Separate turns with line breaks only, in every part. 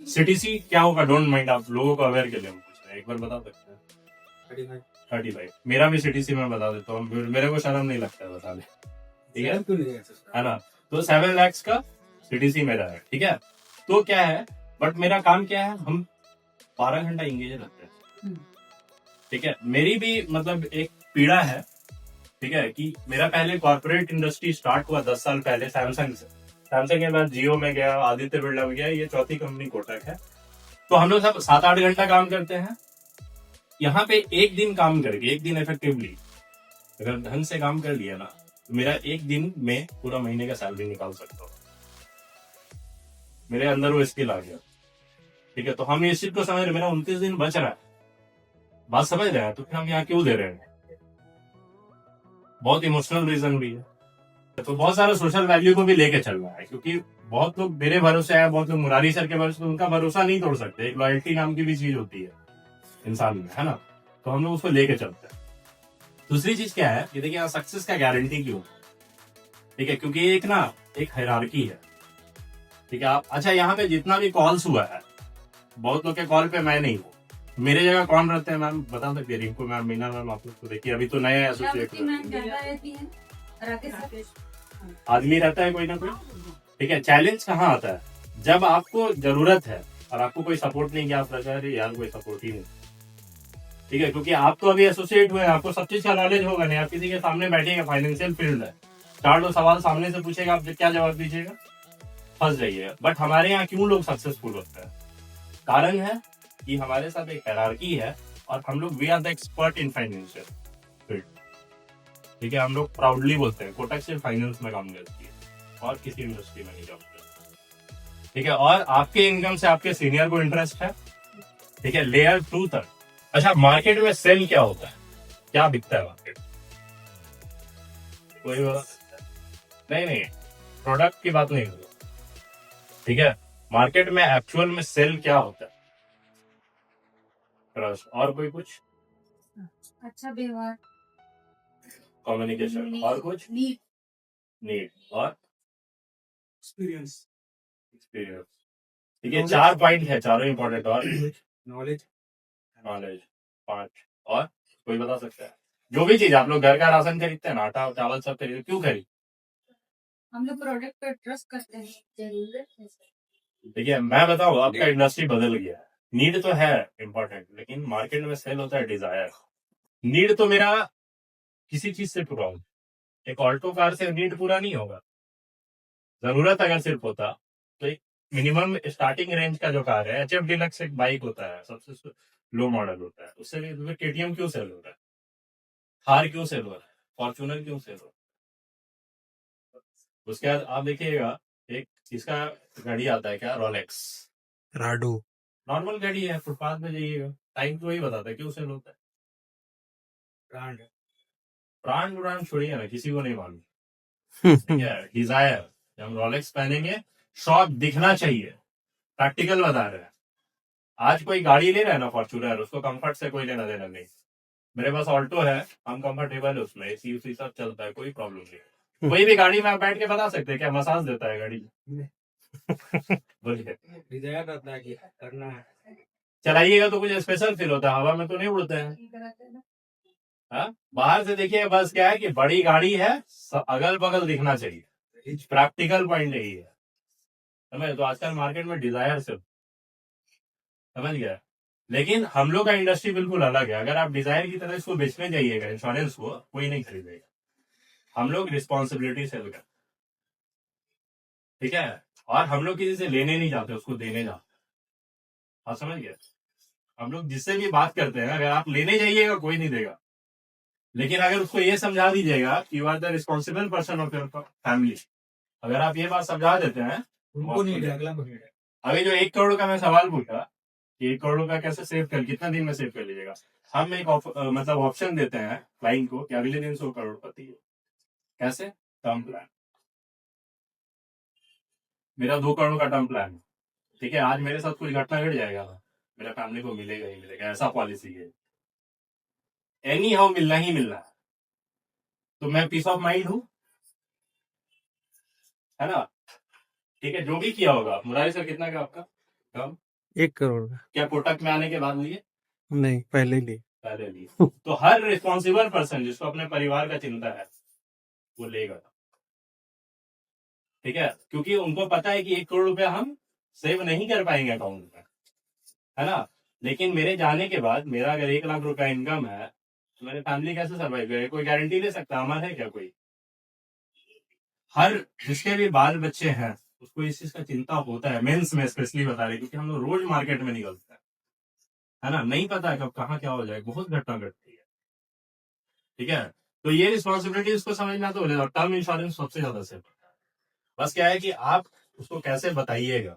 CTC क्या होगा, don't mind, आप लोगों को अवेयर के लिए हम पूछ रहे हैं, एक बार बता सकते हैं? 35। मेरा भी सीटीसी में बता देता हूँ, मेरे को शर्म नहीं लगता है बताने, ठीक है ना? तो 7 lakhs का सीटीसी मेरा है, ठीक है? तो क्या है, बट मेरा काम क्या है, हम 12 घंटा इंगेज रहते हैं, ठीक है? मेरी भी मतलब एक पीड़ा है, ठीक है, कि मेरा पहले कॉर्पोरेट इंडस्ट्री स्टार्ट हुआ 10 साल पहले सैमसंग से। सैमसंग के बाद जियो में गया, आदित्य बिरला में गया, ये चौथी कंपनी कोटक है। तो हम लोग सब 7-8 घंटा काम करते हैं। यहाँ पे एक दिन काम करके, एक दिन इफेक्टिवली अगर ढंग से काम कर लिया ना, तो मेरा एक दिन में पूरा महीने का सैलरी निकाल सकता हूँ। मेरे अंदर वो स्किल आ गया, ठीक है? तो हम इस चीज को समझ रहे, मेरा 29 दिन बच रहा है, बात समझ रहे हैं? तो फिर हम यहाँ क्यों दे रहे हैं? बहुत इमोशनल रीजन भी है, तो बहुत सारा सोशल वैल्यू को भी लेके चल रहा है, क्योंकि बहुत लोग मेरे भरोसे है, बहुत लोग मुरारी सर के भरोसे, उनका भरोसा नहीं तोड़ सकते। एक लॉयल्टी नाम की भी चीज होती है इंसान में, है ना? तो हम लोग उसको लेके चलते हैं। दूसरी चीज क्या है कि देखिए, यहाँ सक्सेस का गारंटी क्यों, ठीक है? क्योंकि एक ना एक हायरार्की है, ठीक है? आप अच्छा, यहाँ पे जितना भी कॉल्स हुआ है, बहुत लोग के कॉल पे मैं नहीं हूँ, मेरे जगह कौन रहते हैं मैम बता सकते हैं? रिंकू मैम, मीना मैम, आप लोग तो देखिए अभी तो नए एसोसिएट आदमी रहता है कोई ना कोई, ठीक है? चैलेंज कहाँ आता है, जब आपको जरूरत है और आपको कोई सपोर्ट नहीं किया, आप लगा अरे यार कोई सपोर्ट ही नहीं, ठीक है? क्योंकि आप तो अभी एसोसिएट हुए हैं, आपको सब चीज का नॉलेज होगा नहीं, आप किसी के सामने बैठेंगे, फाइनेंशियल फील्ड है, 4 सवाल सामने से पूछेगा, आप क्या जवाब दीजिएगा? फंस जाइएगा। बट हमारे यहाँ क्यों लोग सक्सेसफुल होते हैं? कारण है कि हमारे साथ एक हायरार्की है, और हम लोग we are the expert in financial field, ठीक है? हम लोग प्राउडली बोलते हैं कोटक सिर्फ फाइनेंस में काम करती है और किसी इंडस्ट्री में नहीं जॉब करती, ठीक है? और आपके इनकम से आपके सीनियर को इंटरेस्ट है, ठीक है? लेयर 2 तक। अच्छा, मार्केट में सेल क्या होता है, क्या बिकता है मार्केट? कोई बता सकता है? नहीं, प्रोडक्ट की बात नहीं करो, ठीक है? मार्केट में एक्चुअल में सेल क्या होता है? ट्रस्ट। और कोई कुछ?
अच्छा व्यवहार,
कम्युनिकेशन। और कुछ? नीड और एक्सपीरियंस। ठीक है, 4 पॉइंट है, चारों इंपॉर्टेंट। और नॉलेज 5। और कोई बता सकता है? जो भी चीज आप लोग घर का राशन खरीदते हैं ना, आटा चावल सब खरीदते, क्यों खरीदते?
हम लोग प्रोडक्ट पर ट्रस्ट करते हैं, जरूरत है।
देखिए मैं बताऊँ, आपका इंडस्ट्री बदल गया है। नीड तो है इम्पोर्टेंट, लेकिन मार्केट में सेल होता है डिजायर। नीड तो मेरा किसी चीज से पूरा होगा, एक ऑल्टो कार से नीड पूरा नहीं होगा। जरूरत अगर सिर्फ होता तो एक मिनिमम स्टार्टिंग रेंज का जो कार है, एचएफ डिलक्स एक बाइक होता है, सबसे लो मॉडल होता है, उससे भी केटीएम क्यों सेल हो रहा है, थार क्यों सेल हो रहा है, फॉर्च्यूनर क्यों सेल हो रहा है? उसके बाद आप देखिएगा, एक इसका गाड़ी आता है क्या, रोलेक्स
राडो,
नॉर्मल गाड़ी है, फुटपाथ में जाइएगा, टाइम तो वही बताता है, क्यों सेल होता है? ब्रांड। ब्रांड ब्रांड छोड़िए ना, किसी को नहीं मालूम, ठीक है? डिजायर, जब हम रोलेक्स पहनेंगे शौक दिखना चाहिए, प्रैक्टिकल बता रहे हैं। आज कोई गाड़ी ले रहा है ना फॉर्च्यूनर, उसको कंफर्ट से कोई लेना देना नहीं। मेरे पास ऑल्टो है, हम कंफर्टेबल है उसमें, एसी उसी सब चलता है, कोई प्रॉब्लम नहीं। कोई भी गाड़ी में आप बैठ के बता सकते हैं क्या मसाज देता है गाड़ी? बोलिए। डिजायर रहता है कि करना है, चलाइएगा तो कुछ स्पेशल फील होता है, हवा में तो नहीं उड़ते हैं। हाँ? बाहर से देखिए, बस क्या है कि बड़ी गाड़ी है, अगल बगल दिखना चाहिए, प्रैक्टिकल पॉइंट यही है। समझ? तो आजकल मार्केट में डिजायर से, समझ गया? लेकिन हम लोग का इंडस्ट्री बिल्कुल अलग है। अगर आप डिजायर की तरह इसको बेचने जाइएगा, इंश्योरेंस को कोई नहीं खरीदेगा। हम लोग रिस्पॉन्सिबिलिटी से करते, ठीक है? और हम लोग किसी से लेने नहीं जाते, उसको देने जाते। आप समझ गए? हम लोग जिससे भी बात करते हैं, अगर आप लेने जाइएगा कोई नहीं देगा, लेकिन अगर उसको ये समझा दीजिएगा कि you are the responsible person of your family, अगर आप ये बात समझा देते हैं, उनको नहीं है, अगला को नहीं है। अभी जो 1 करोड़ का मैं सवाल पूछा कि 1 करोड़ का कैसे सेव कर, कितना दिन में सेव कर लीजिएगा, हम एक मतलब ऑप्शन देते हैं क्लाइंट को कि अगले दिन 100 करोड़पति हो। कैसे? Term plan. मेरा 2 करोड़ का टर्म प्लान है, ठीक है? आज मेरे साथ कुछ घटना घट जाएगा ना, मेरा फैमिली को मिलेगा ही मिलेगा, ऐसा पॉलिसी है। एनी हाउ मिलना ही मिलना है, तो मैं पीस ऑफ माइंड हूं, है ना? ठीक है, जो भी किया होगा। मुरारी सर कितना का आपका? कब?
1 करोड़ का।
क्या कोटक में आने के बाद लिए?
नहीं, पहले ही नहीं।
पहले लिए। तो हर रिस्पॉन्सिबल पर्सन जिसको अपने परिवार का चिंता है वो लेगा, ठीक है, क्योंकि उनको पता है कि 1 करोड़ रुपया हम सेव नहीं कर पाएंगे अकाउंट में, है ना। लेकिन मेरे जाने के बाद मेरा अगर 1 लाख रुपया इनकम है तो मेरी फैमिली कैसे सर्वाइव करेगी? कोई गारंटी दे सकता है? हमारे है क्या कोई? हर जिसके भी बाल बच्चे हैं उसको इस चीज का चिंता होता है, मेंस में स्पेशली बता रहे, क्योंकि हम लोग रोज मार्केट में निकलते हैं, है ना, नहीं पता है कब कहाँ क्या हो जाए, बहुत घटना घटती है, ठीक है। तो ये रिस्पॉन्सिबिलिटी उसको समझना तो बोले, और टर्म इंश्योरेंस सबसे ज्यादा सेफ है। बस क्या है कि आप उसको कैसे बताइएगा।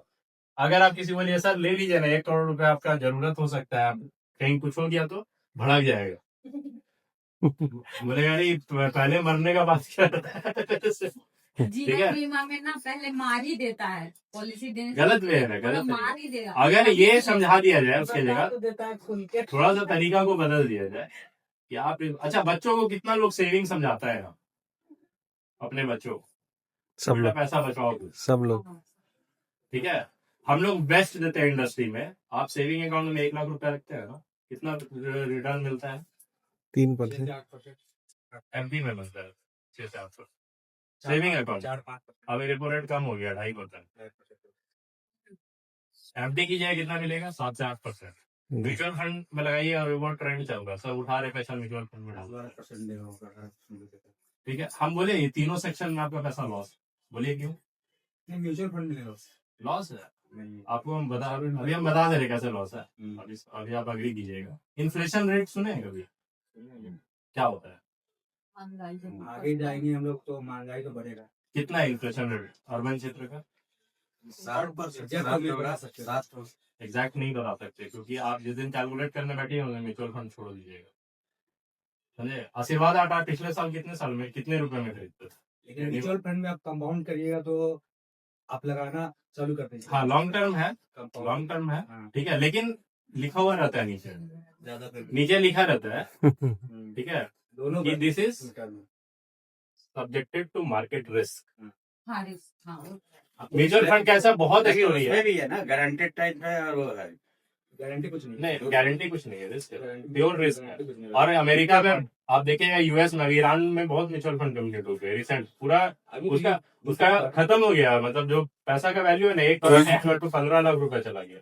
अगर आप किसी को लिए सर ले लीजिए ना 1 करोड़ रुपया, आपका जरूरत हो सकता है, आप कहीं कुछ हो गया तो भड़क जाएगा, बोलेगा नहीं पहले मरने का बात क्या रहता है। ठीक
जीवन
है,
बीमा में ना पहले मार ही देता है, पॉलिसी देने से
गलत वे है,
पूरा
गलत
मार
है।
ही देगा।
अगर ये समझा दिया जाए उसके जगह
तो देता है खुल के।
थोड़ा सा तरीका को बदल दिया जाए कि आप, अच्छा बच्चों को कितना लोग सेविंग समझाता है अपने बच्चों को,
सब
बेटा
लोग,
पैसा बचाओ कुछ,
सब लोग।
ठीक है। हम लोग बेस्ट देते हैं इंडस्ट्री में। आप सेविंग अकाउंट में 1 लाख रुपया रखते हैं ना, कितना रिटर्न मिलता है?
3%।
एमपी में मिलता है 6 से 8 सेविंग अकाउंट।
4-5%।
अब रेपो रेट कम हो गया 2.5%। एफडी की जाए कितना मिलेगा? 7 से 8%। म्यूचुअल फंड में लगाइए और वो ट्रेंड चल रहा है, सब उठा रहे पैसा म्यूचुअल फंड में डाल। ठीक है, हम बोले ये तीनों सेक्शन में आपका पैसा लॉस, बोलिए क्यों
म्यूचुअल फंड में
लॉस है? आपको हम बता, अभी हम बता दे रहे कैसे लॉस है। अभी आप अग्री कीजिएगा। इन्फ्लेशन रेट सुने हैं कभी? क्या होता है?
आगे जाएंगे हम लोग तो महंगाई तो बढ़ेगा।
कितना है इन्फ्लेशन रेट अर्बन क्षेत्र का?
7%।
एग्जैक्ट नहीं बता सकते, क्योंकि आप जिस दिन कैलकुलेट करने बैठे होंगे म्यूचुअल फंड छोड़ दीजिएगा, समझे। आशीर्वाद आटा पिछले साल कितने साल में कितने रुपए में खरीदते थे?
लेकिन म्यूचुअल फंड में आप कंपाउंड करिएगा तो आप लगाना चालू कर दीजिए।
हाँ लॉन्ग टर्म है,
Compound।
लॉन्ग टर्म है,
हाँ।
ठीक है, लेकिन लिखा हुआ रहता है नीचे,
ज्यादा
नीचे लिखा रहता है, ठीक है,
दोनों
कि this is subjected to market risk.
हाँ, हाँ।
म्यूचुअल फंड कैसा बहुत अच्छी हो रही है,
भी है ना, गारंटेड टाइप है और वो है
गारंटी कुछ नहीं।
नहीं गारंटी कुछ नहीं है, रिस्क है, प्योर रिस्क है।
कुछ नहीं।
और अमेरिका में आप देखेंगे, यूएस में, ईरान में बहुत म्यूचुअल फंड कम्युनिकेट हो गए रिसेंट, पूरा उसका खत्म हो गया, मतलब जो पैसा का वैल्यू है ना 1 करोड़ to 15 लाख रुपया चला गया,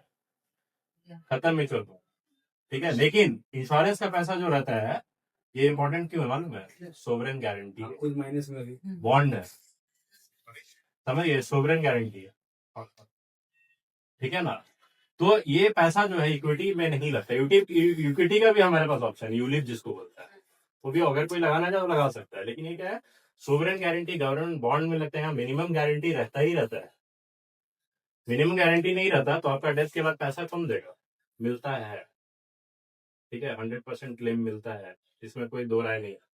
खत्म म्यूचुअल फंड, ठीक है। लेकिन इंश्योरेंस का पैसा जो रहता है ये इम्पोर्टेंट क्यों है मालूम है? सोवरेन गारंटी है,
कुछ माइनस में अभी
बॉन्ड है, समझिए, सोवरेन गारंटी है, ठीक है ना। तो ये पैसा जो है इक्विटी में नहीं लगता, इक्विटी का भी हमारे पास ऑप्शन यूलिप जिसको बोलता है, वो भी अगर कोई लगाना चाहे तो लगा सकता है, लेकिन ये क्या है, सोवरेन गारंटी गवर्नमेंट बॉन्ड में लगते हैं, मिनिमम गारंटी रहता ही रहता है। मिनिमम गारंटी नहीं रहता तो आपका डेथ के बाद पैसा कम देगा, मिलता है, ठीक है, 100% क्लेम मिलता है, इसमें कोई दो राय नहीं है।